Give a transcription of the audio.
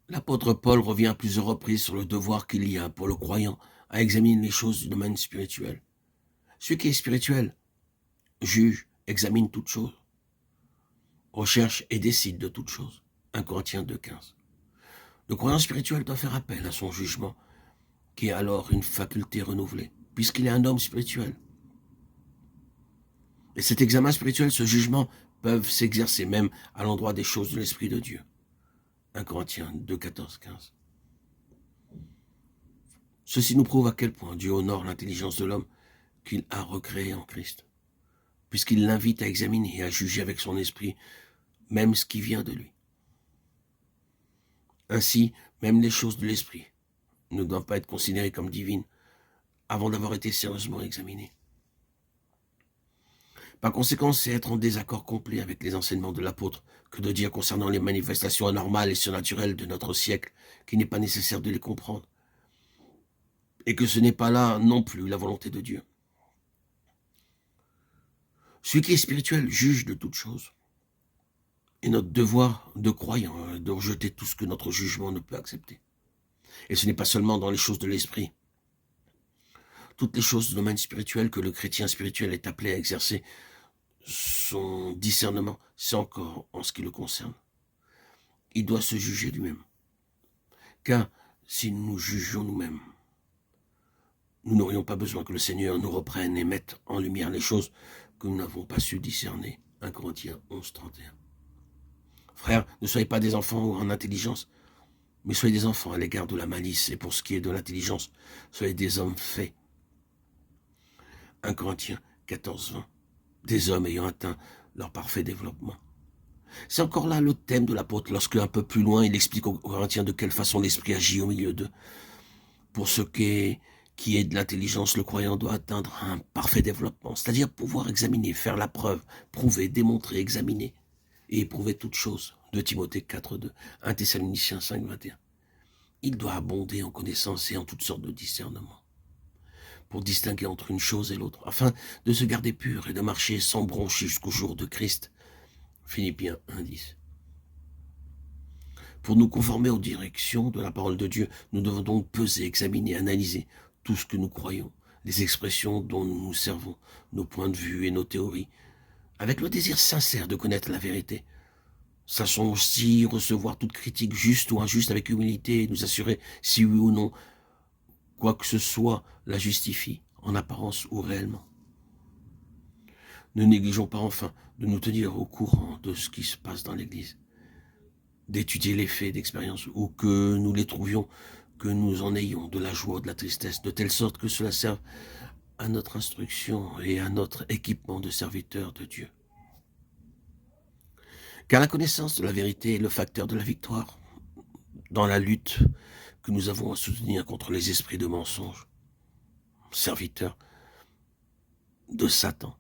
L'apôtre Paul revient à plusieurs reprises sur le devoir qu'il y a pour le croyant à examiner les choses du domaine spirituel. Celui qui est spirituel juge, examine toutes choses, recherche et décide de toutes choses. 1 Corinthiens 2,15. Le croyant spirituel doit faire appel à son jugement, qui est alors une faculté renouvelée, puisqu'il est un homme spirituel. Et cet examen spirituel, ce jugement, peuvent s'exercer même à l'endroit des choses de l'Esprit de Dieu. 1 Corinthiens 2, 14, 15. Ceci nous prouve à quel point Dieu honore l'intelligence de l'homme qu'il a recréé en Christ, puisqu'il l'invite à examiner et à juger avec son esprit même ce qui vient de lui. Ainsi, même les choses de l'esprit ne doivent pas être considérées comme divines avant d'avoir été sérieusement examinées. Par conséquent, c'est être en désaccord complet avec les enseignements de l'apôtre que de dire concernant les manifestations anormales et surnaturelles de notre siècle qu'il n'est pas nécessaire de les comprendre, et que ce n'est pas là non plus la volonté de Dieu. Celui qui est spirituel juge de toutes choses. Et notre devoir de croyant est de rejeter tout ce que notre jugement ne peut accepter. Et ce n'est pas seulement dans les choses de l'esprit. Toutes les choses du domaine spirituel que le chrétien spirituel est appelé à exercer, son discernement, c'est encore en ce qui le concerne. Il doit se juger lui-même. Car si nous nous jugions nous-mêmes, nous n'aurions pas besoin que le Seigneur nous reprenne et mette en lumière les choses que nous n'avons pas su discerner. 1 Corinthiens 11, 31. Frères, ne soyez pas des enfants en intelligence, mais soyez des enfants à l'égard de la malice, et pour ce qui est de l'intelligence, soyez des hommes faits. 1 Corinthiens 14, 20. Des hommes ayant atteint leur parfait développement. C'est encore là le thème de l'apôtre, lorsque un peu plus loin, il explique aux Corinthiens de quelle façon l'esprit agit au milieu d'eux. Pour ce qui est de l'intelligence, le croyant doit atteindre un parfait développement, c'est-à-dire pouvoir examiner, faire la preuve, prouver, démontrer, examiner et éprouver toutes choses. 2 Timothée 4.2, 1 Thessaloniciens 5.21. Il doit abonder en connaissance et en toutes sortes de discernement, pour distinguer entre une chose et l'autre, afin de se garder pur et de marcher sans broncher jusqu'au jour de Christ. Philippiens 1.10. Pour nous conformer aux directions de la parole de Dieu, nous devons donc peser, examiner, analyser tout ce que nous croyons, les expressions dont nous nous servons, nos points de vue et nos théories, avec le désir sincère de connaître la vérité. Sachons aussi recevoir toute critique juste ou injuste avec humilité et nous assurer si oui ou non, quoi que ce soit la justifie, en apparence ou réellement. Ne négligeons pas enfin de nous tenir au courant de ce qui se passe dans l'Église, d'étudier les faits d'expérience, ou que nous les trouvions, que nous en ayons de la joie ou de la tristesse, de telle sorte que cela serve à notre instruction et à notre équipement de serviteurs de Dieu. Car la connaissance de la vérité est le facteur de la victoire dans la lutte que nous avons à soutenir contre les esprits de mensonge, serviteurs de Satan.